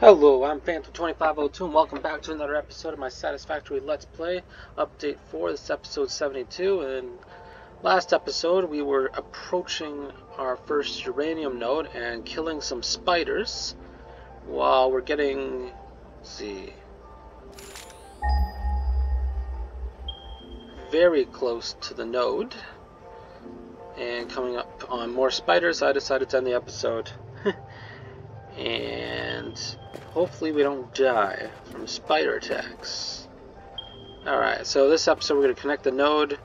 Hello, I'm Phantom2502 and welcome back to another episode of my Satisfactory Let's Play Update 4. This is episode 72, and last episode we were approaching our first uranium node and killing some spiders while we're getting, let's see, very close to the node and coming up on more spiders. I decided to end the episode and hopefully we don't die from spider attacks. Alright, so this episode we're going to connect the node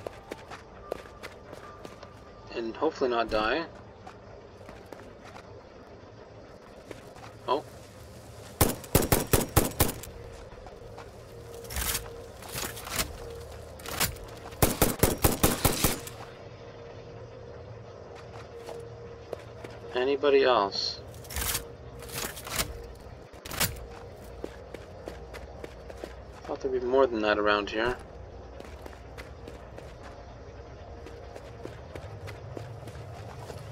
and hopefully not die. Oh. Anybody else? Thought there'd be more than that around here.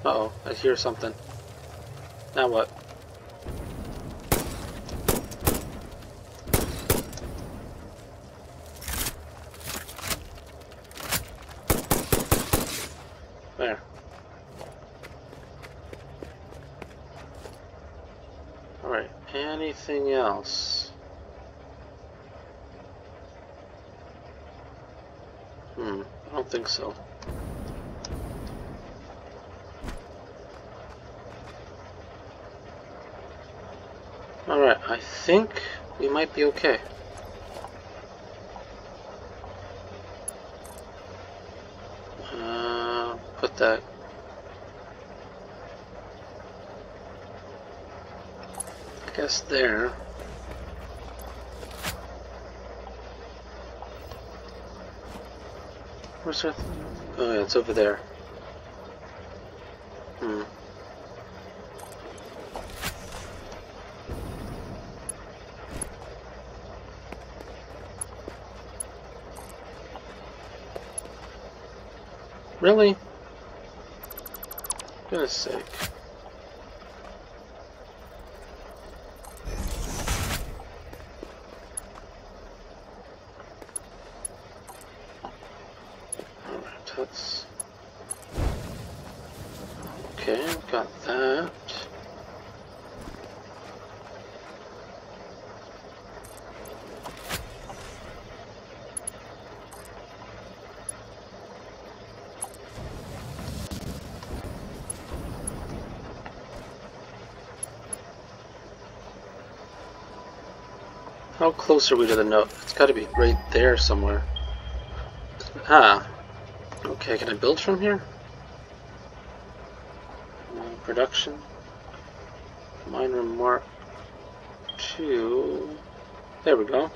Uh-oh, I hear something. Now what? There. Alright, anything else? I don't think so. Alright, I think we might be okay. Put that. I guess there. Where's that? Oh yeah, it's over there. Really? For goodness sake. That's okay, got that. How close are we to the node? It's got to be right there somewhere. Ah. Okay, can I build from here? Production. Miner Mark 2. There we go.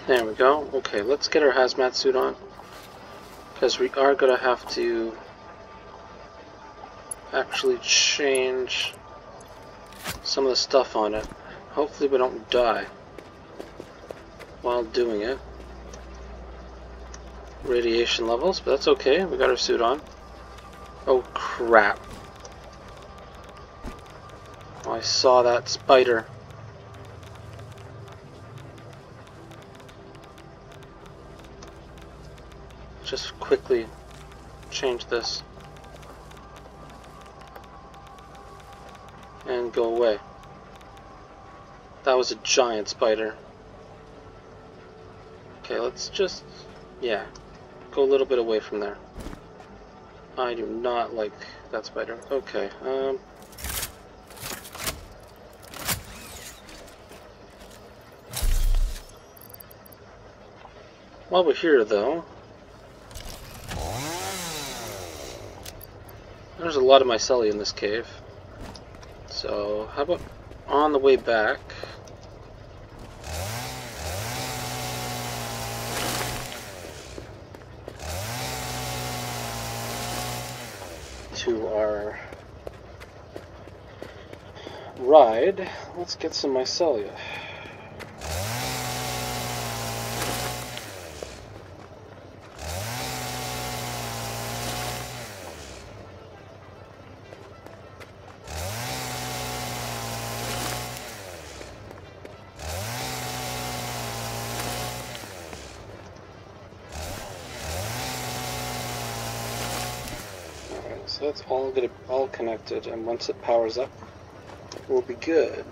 There we go. Okay, let's get our hazmat suit on, because we are going to have to actually change some of the stuff on it. Hopefully we don't die while doing it. Radiation levels, but that's okay. We got our suit on. Oh crap. Oh, I saw that spider. Just quickly change this and go away. That was a giant spider. Okay, let's just, yeah, go a little bit away from there. I do not like that spider. Okay, while we're here though, there's a lot of Mycelia in this cave. So how about on the way back, to our ride, let's get some Mycelia. So that's all connected, and once it powers up, we'll be good.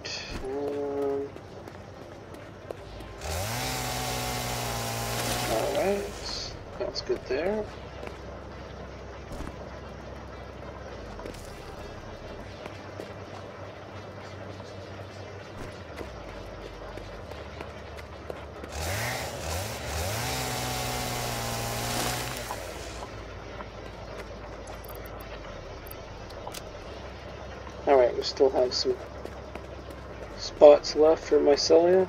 Alright, that's good there. Alright, we still have some spots left for Mycelia.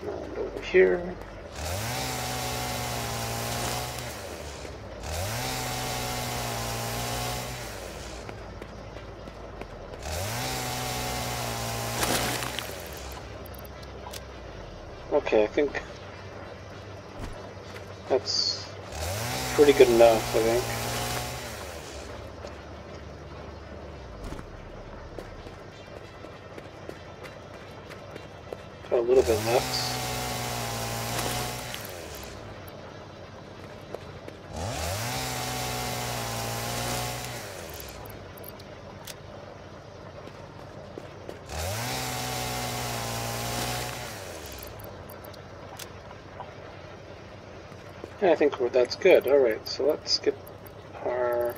And over here. Okay, I think that's pretty good enough, I think. Got a little bit left. Yeah, I think that's good. Alright, so let's get our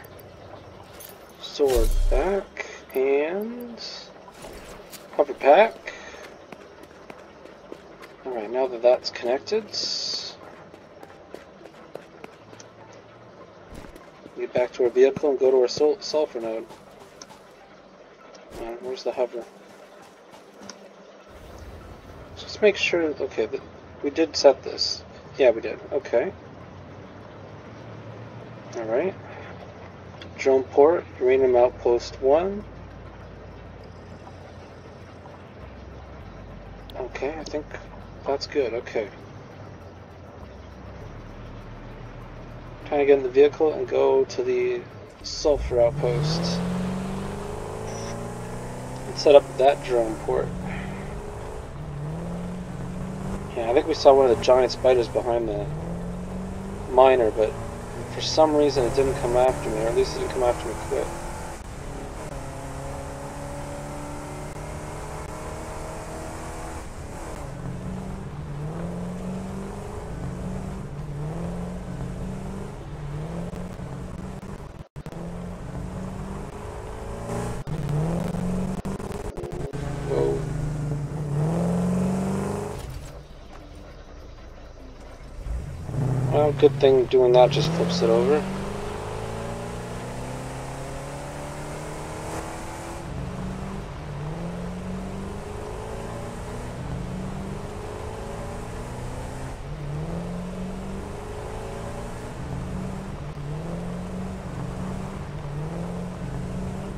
sword back and hover pack. Alright, now that that's connected, we get back to our vehicle and go to our sulfur node. Where's the hover? Just make sure, okay, that we did set this. Yeah, we did. Okay. Alright. Drone port, Uranium Outpost 1. Okay, I think that's good. Okay. Trying to get in the vehicle and go to the sulfur outpost. And set up that drone port. Yeah, I think we saw one of the giant spiders behind the miner, but for some reason it didn't come after me, or at least it didn't come after me quick. Whoa. Well, good thing doing that just flips it over.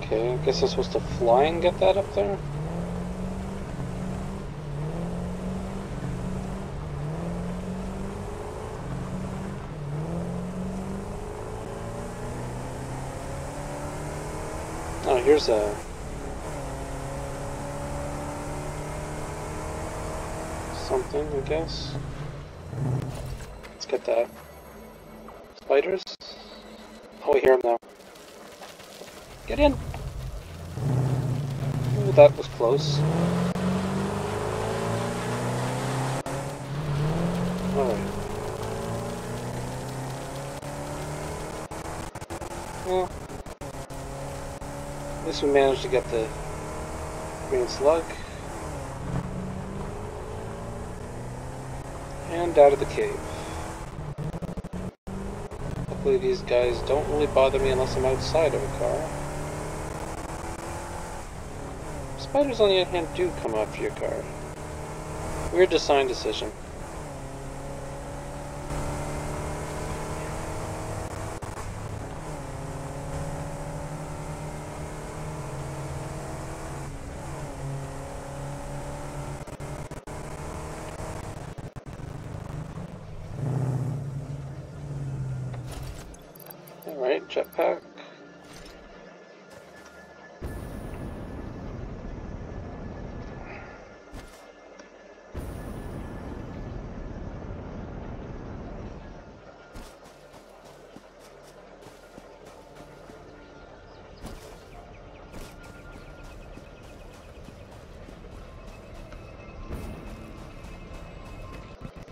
Okay, I guess I'm supposed to fly and get that up there? Oh, here's a... something, I guess. Let's get that. Spiders? Oh, we hear them now. Get in! Ooh, that was close. Alright. Well, at least we managed to get the green slug. And out of the cave. Luckily these guys don't really bother me unless I'm outside of a car. Spiders, on the other hand, do come after your car. Weird design decision. Alright, jetpack.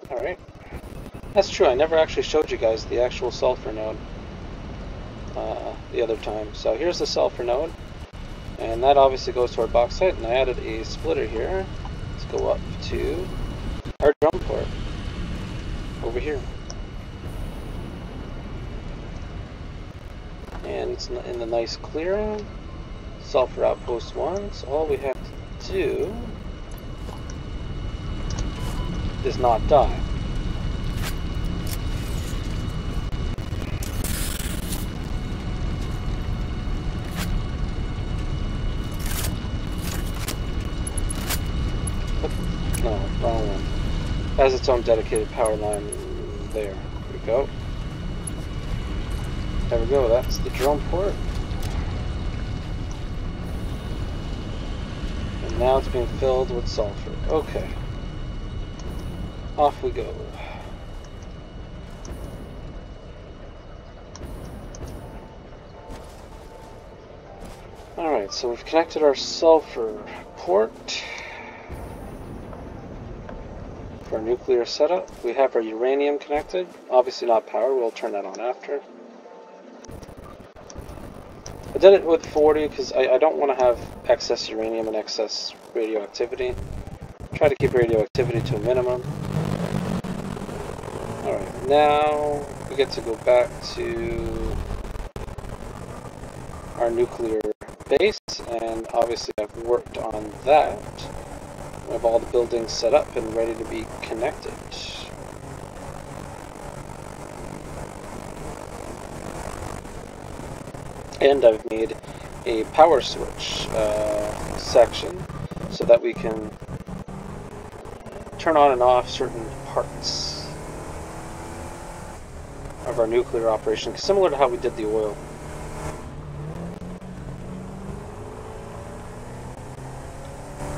Alright. That's true, I never actually showed you guys the actual sulfur node the other time. So here's the sulfur node, and that obviously goes to our bauxite, and I added a splitter here. Let's go up to our drum port over here. And it's in the nice clearing. Sulfur outpost 1, so all we have to do is not die. No, wrong one. Has its own dedicated power line there. There we go. There we go, that's the drum port. And now it's being filled with sulfur. Okay. Off we go. Alright, so we've connected our sulfur port for our nuclear setup. We have our uranium connected. Obviously not power, we'll turn that on after. I did it with 40 because I don't want to have excess uranium and excess radioactivity. Try to keep radioactivity to a minimum. Alright, now we get to go back to our nuclear base, and obviously I've worked on that. We have all the buildings set up and ready to be connected. And I've made a power switch section so that we can turn on and off certain parts of our nuclear operation, similar to how we did the oil.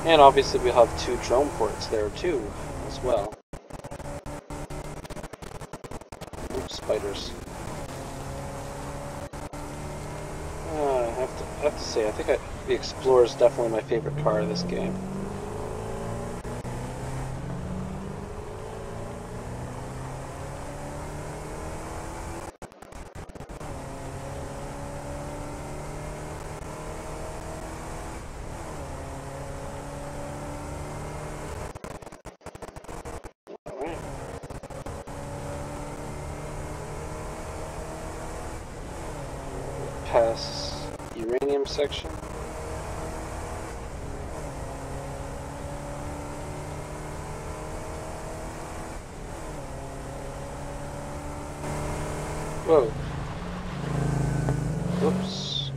And obviously we have 2 drone ports there too, as well. Oops, spiders. I have to say, I think the Explorer is definitely my favorite car of this game. Pass uranium section. Whoa. Whoops.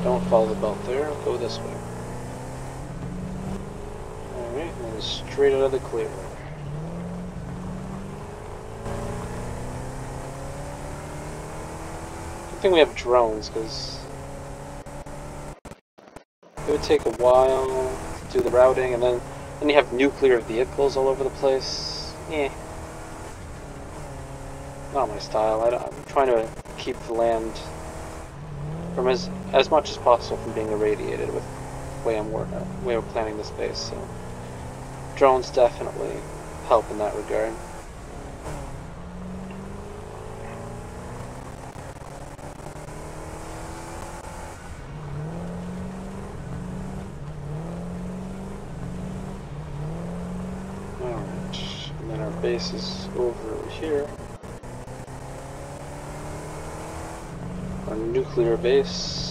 Don't follow the belt there, go this way. Alright, and then straight out of the clear. I think we have drones, because it would take a while to do the routing, and then you have nuclear vehicles all over the place. Eh. Not my style. I'm trying to keep the land from as much as possible from being irradiated with the way I'm planning this base. So drones definitely help in that regard. base is over here. Our nuclear base.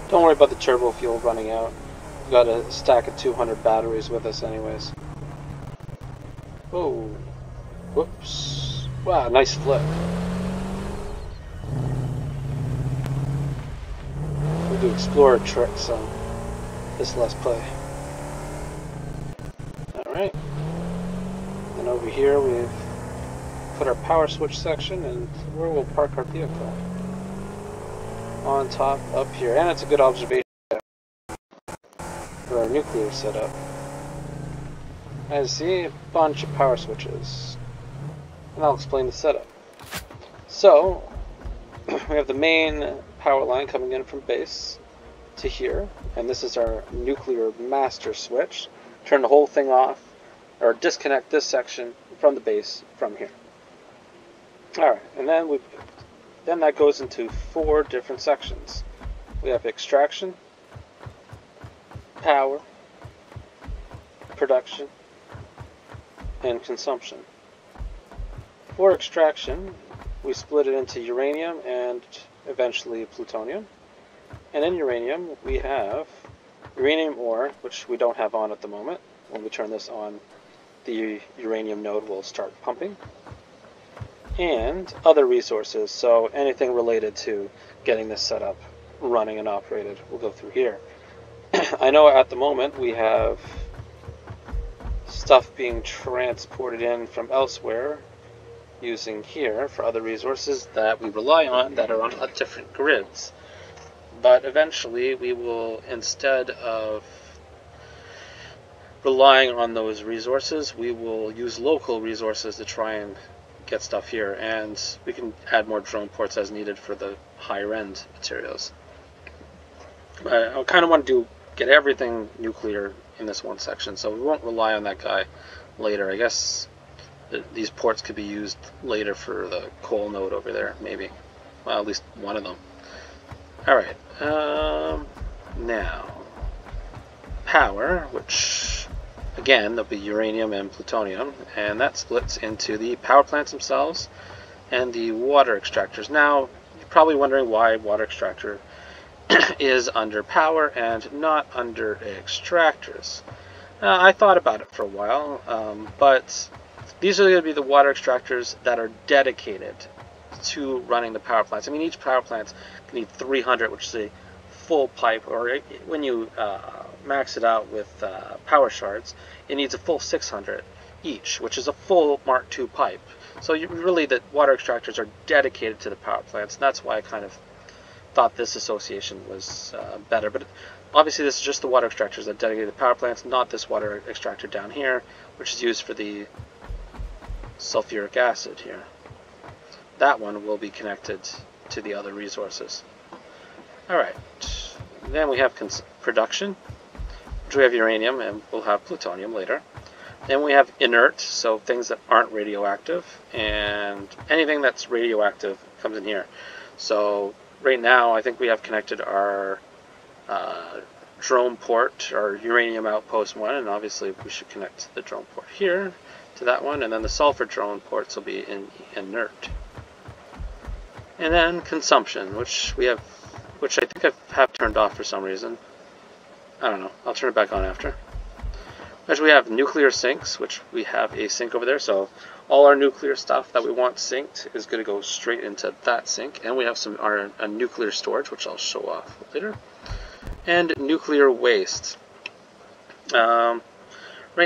Don't worry about the turbo fuel running out. We've got a stack of 200 batteries with us anyways. Oh, whoops. Wow, nice flip. We'll do explorer tricks on this Let's Play. Alright. Then over here we've put our power switch section and where we'll park our vehicle. On top up here, and it's a good observation for our nuclear setup. As see, a bunch of power switches, and I'll explain the setup. So we have the main power line coming in from base to here, and this is our nuclear master switch. Turn the whole thing off, or disconnect this section from the base from here. Alright, and then that goes into 4 different sections. We have extraction, power, production, and consumption. For extraction, we split it into uranium and eventually plutonium. And in uranium, we have uranium ore, which we don't have on at the moment. When we turn this on, the uranium node will start pumping. And other resources, so anything related to getting this set up, running and operated, will go through here. I know at the moment we have stuff being transported in from elsewhere using here for other resources that we rely on that are on different grids. But eventually we will, instead of relying on those resources, we will use local resources to try and get stuff here, and we can add more drone ports as needed for the higher end materials. I kind of want to get everything nuclear in this one section, so we won't rely on that guy later. I guess these ports could be used later for the coal node over there, maybe. Well, at least one of them. Alright, now power, which again, there'll be uranium and plutonium, and that splits into the power plants themselves and the water extractors. Now, you're probably wondering why water extractor is under power and not under extractors. I thought about it for a while, but these are going to be the water extractors that are dedicated to running the power plants. I mean, each power plant can need 300, which is a full pipe, or when you max it out with power shards, it needs a full 600 each, which is a full Mark II pipe. So really the water extractors are dedicated to the power plants, and that's why I kind of thought this association was better. But obviously this is just the water extractors that dedicate to the power plants, not this water extractor down here, which is used for the sulfuric acid here. That one will be connected to the other resources. Alright, then we have production, which we have uranium, and we'll have plutonium later. Then we have inert, so things that aren't radioactive, and anything that's radioactive comes in here. So right now I think we have connected our drone port, our uranium outpost one, and obviously we should connect the drone port here to that one, and then the sulfur drone ports will be in inert. And then consumption, which I think I have turned off for some reason. I don't know. I'll turn it back on after. As we have nuclear sinks, which we have a sink over there, so all our nuclear stuff that we want synced is going to go straight into that sink. And we have a nuclear storage, which I'll show off later. And nuclear waste. Right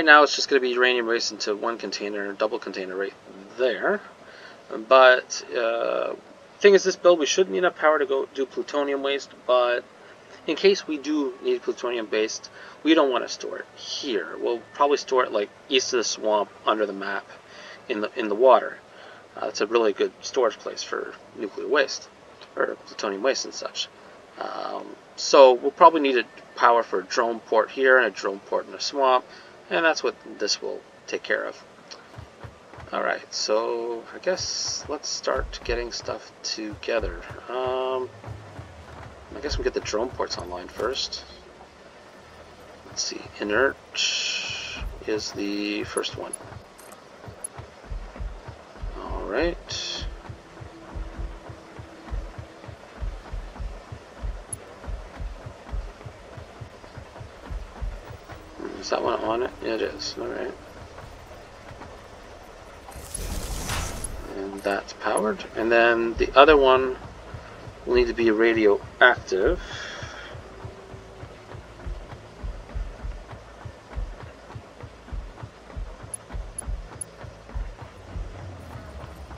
now it's just going to be uranium waste into one container, double container right there. But thing is, this build we shouldn't need enough power to go do plutonium waste, but in case we do need plutonium based, we don't want to store it here. We'll probably store it like east of the swamp under the map in the water. It's a really good storage place for nuclear waste or plutonium waste and such. So we'll probably need a power for a drone port here and a drone port in a swamp, and that's what this will take care of. Alright, so I guess let's start getting stuff together. I guess we'll get the drone ports online first. Let's see, inert is the first one. Alright. Is that one on it? Yeah, it is. Alright. And that's powered. And then the other one will need to be radioactive.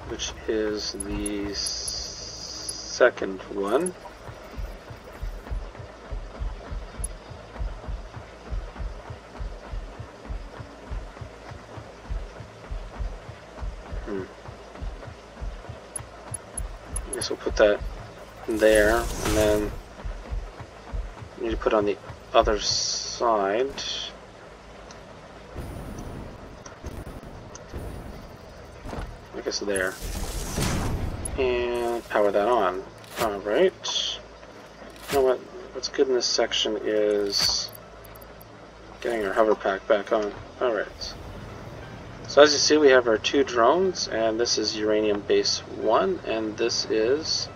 Which is the second one. I guess we'll put that there, and then we need to put on the other side. I guess there. And power that on. Alright. You know what? What's good in this section is getting our hover pack back on. Alright. So as you see, we have our two drones, and this is uranium base 1, and this is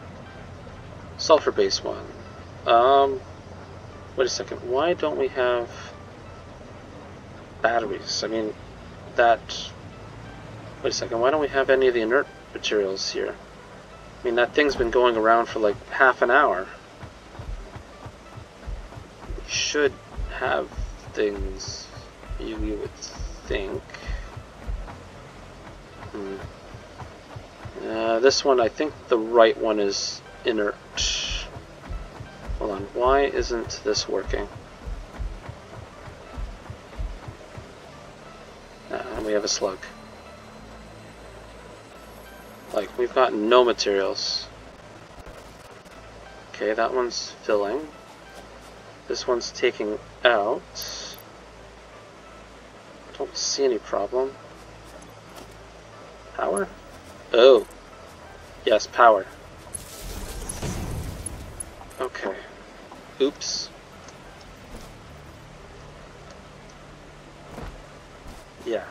sulfur base 1. Wait a second, why don't we have batteries? I mean, wait a second, why don't we have any of the inert materials here? I mean, that thing's been going around for like half an hour. We should have things, you would think. This one, I think the right one is inert. Hold on, why isn't this working? And we have a slug. Like, we've got no materials. Okay, that one's filling. This one's taking out. Don't see any problem. Power? Oh. Yes, power. Okay. Oops. Yeah.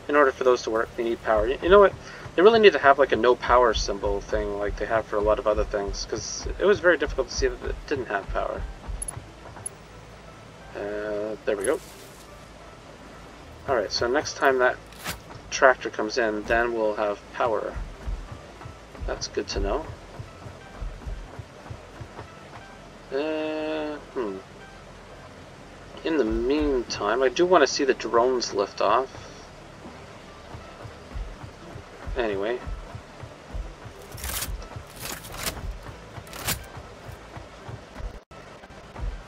In order for those to work, they need power. You know what? They really need to have like a no power symbol thing like they have for a lot of other things, because it was very difficult to see that it didn't have power. There we go. Alright, so next time that tractor comes in, then we'll have power. That's good to know. In the meantime, I do want to see the drones lift off. Anyway.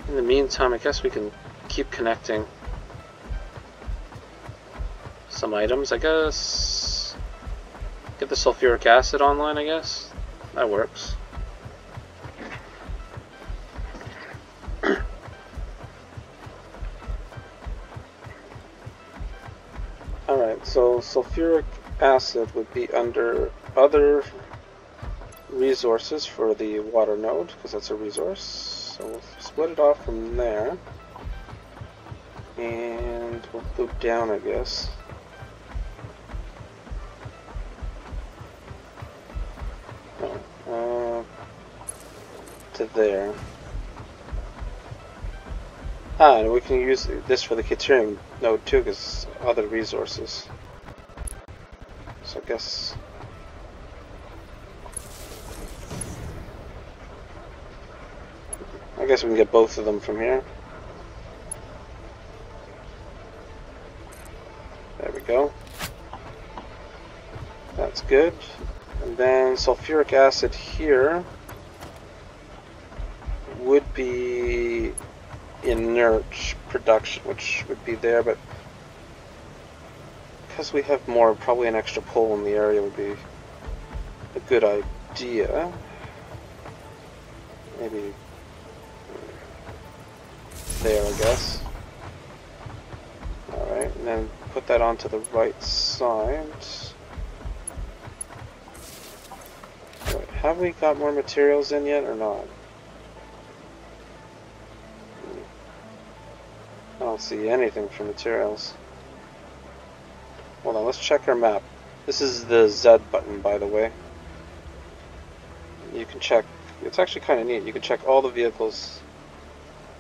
In the meantime, I guess we can keep connecting some items, I guess. Get the sulfuric acid online, I guess. That works. Alright, so sulfuric acid would be under other resources for the water node, because that's a resource. So we'll split it off from there. And we'll go down, I guess. To there. And we can use this for the Uranium Node too, because other resources. So I guess we can get both of them from here. There we go. That's good. And then sulfuric acid here would be inert production, which would be there, but because we have more, probably an extra pole in the area would be a good idea. Maybe there, I guess. Alright, and then put that onto the right side. Wait, have we got more materials in yet or not? I don't see anything for materials. Hold on, let's check our map. This is the Z button, by the way. You can check, it's actually kind of neat, you can check all the vehicles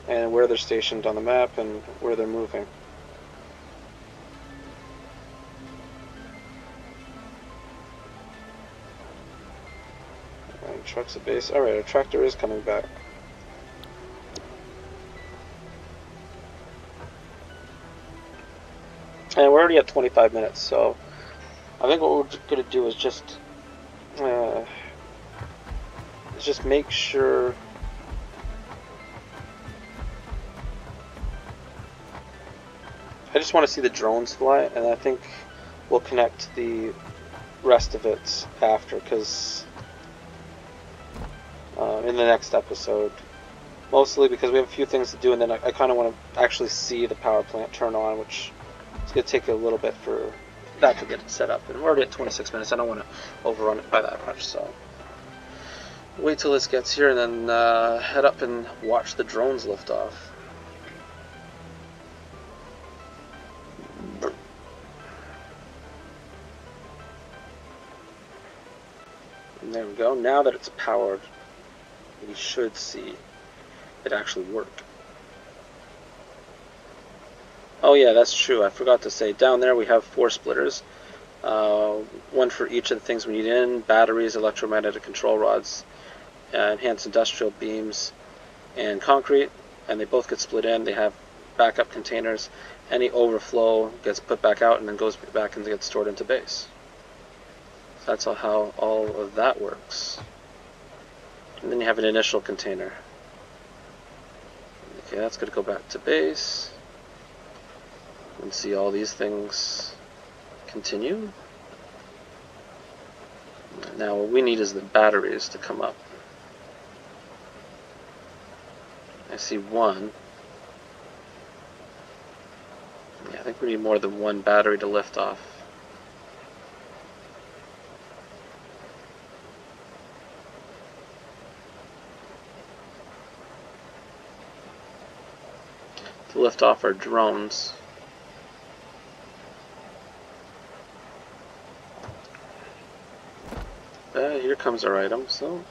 and where they're stationed on the map and where they're moving. Alright, truck's a base. Alright, our tractor is coming back. And we're already at 25 minutes, so I think what we're going to do is just make sure I just want to see the drones fly, and I think we'll connect the rest of it after, because in the next episode, mostly because we have a few things to do, and then I kind of want to actually see the power plant turn on, which is going to take a little bit for that to get set up, and we're already at 26 minutes. I don't want to overrun it by that much, so wait till this gets here and then head up and watch the drones lift off. And there we go. Now that it's powered, we should see it actually work. Oh yeah, that's true. I forgot to say, down there we have 4 splitters. One for each of the things we need in: batteries, electromagnetic control rods, enhanced industrial beams, and concrete. And they both get split in. They have backup containers. Any overflow gets put back out and then goes back and gets stored into base. So that's how all of that works. And then you have an initial container. Okay, that's going to go back to base. And see all these things continue. Now what we need is the batteries to come up. I see one. Yeah, I think we need more than one battery to lift off. To lift off our drones. Here comes our item, so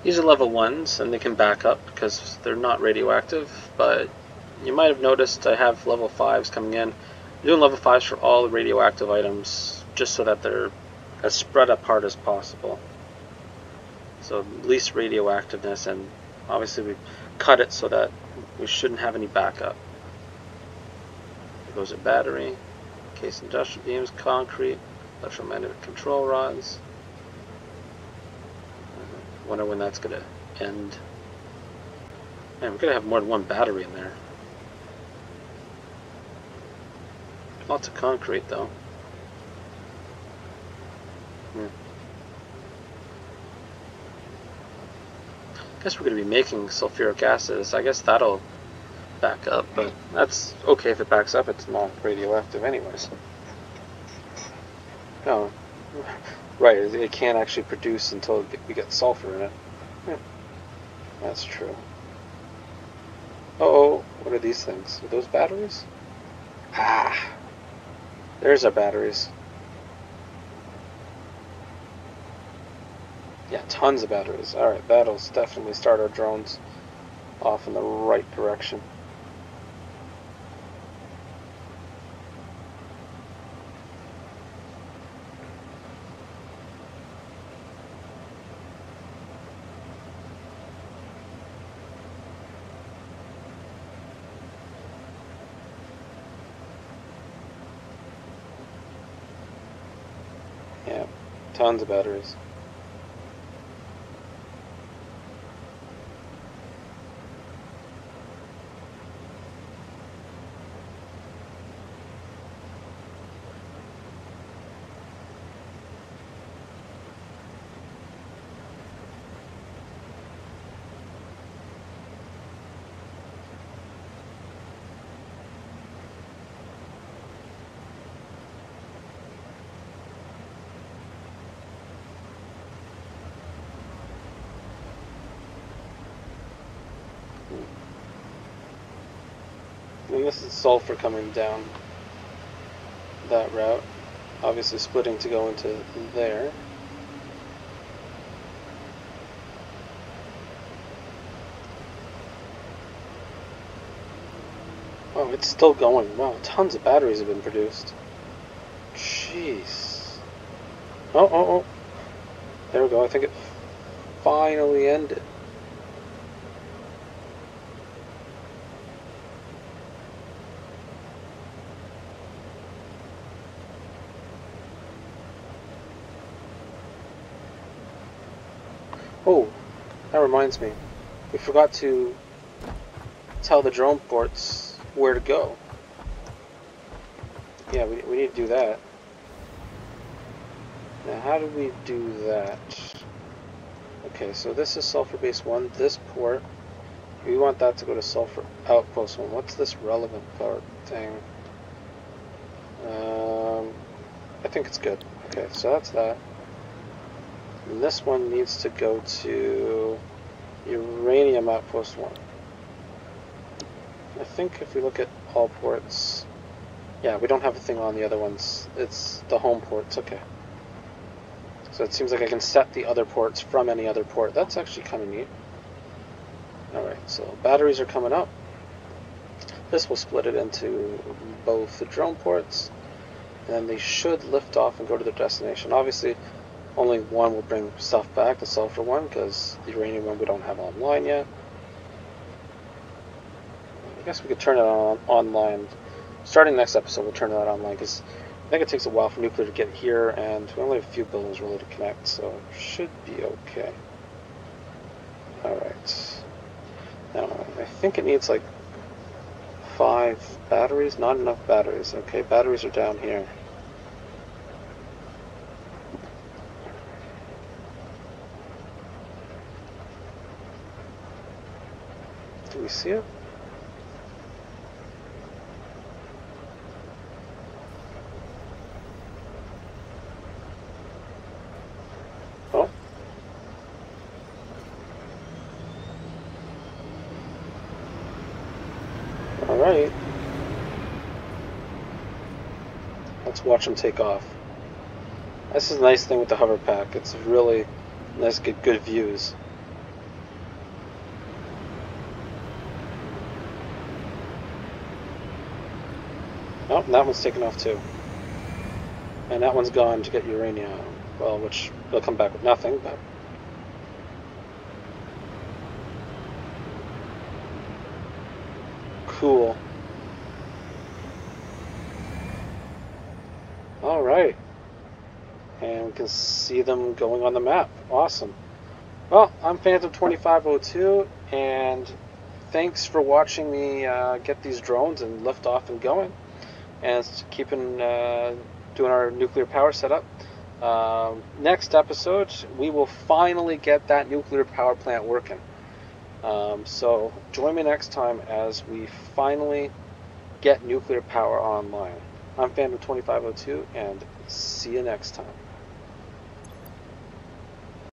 these are level 1s and they can back up because they're not radioactive, but you might have noticed I have level 5s coming in. I'm doing level 5s for all the radioactive items just so that they're as spread apart as possible. So least radioactiveness, and obviously we cut it so that we shouldn't have any backup. Here goes a battery, case industrial beams, concrete, electromagnetic control rods. Wonder when that's going to end. Man, we're going to have more than one battery in there. Lots of concrete though. I guess we're going to be making sulfuric acid. I guess that'll back up, but that's okay if it backs up. It's not radioactive anyways. No, right, it can't actually produce until we get sulfur in it. Yeah, that's true. Uh-oh, what are these things? Are those batteries? Ah, there's our batteries. Yeah, tons of batteries. Alright, that'll definitely start our drones off in the right direction. Yeah, tons of batteries. And this is sulfur coming down that route. Obviously splitting to go into there. Oh, it's still going. Wow, tons of batteries have been produced. Jeez. Oh. There we go. I think it finally ended. Oh, that reminds me. We forgot to tell the drone ports where to go. Yeah, we need to do that. Now, how do we do that? Okay, so this is sulfur base 1, this port. We want that to go to sulfur outpost 1. What's this relevant part thing? I think it's good. Okay, so that's that. And this one needs to go to uranium outpost 1. I think if we look at all ports, yeah, we don't have a thing on the other ones. It's the home ports. Okay. So it seems like I can set the other ports from any other port. That's actually kind of neat. Alright, so batteries are coming up. This will split it into both the drone ports, and they should lift off and go to their destination. Obviously, only one will bring stuff back, the sulfur one, because the uranium one we don't have online yet. I guess we could turn it on online. Starting next episode, we'll turn that online, because I think it takes a while for nuclear to get here, and we only have a few buildings really to connect, so it should be okay. Alright. Now, I think it needs like 5 batteries. Not enough batteries. Okay, batteries are down here. Do we see it? Oh. Alright. Let's watch them take off. This is a nice thing with the hover pack. It's really nice to get good views. Oh, that one's taken off too. And that one's gone to get uranium. Well, which they'll come back with nothing, but... Cool. Alright. And we can see them going on the map. Awesome. Well, I'm Phantom2502, and thanks for watching me get these drones and lift off and going. And keeping doing our nuclear power setup. Next episode, we will finally get that nuclear power plant working. So join me next time as we finally get nuclear power online. I'm Phantom2502, and see you next time.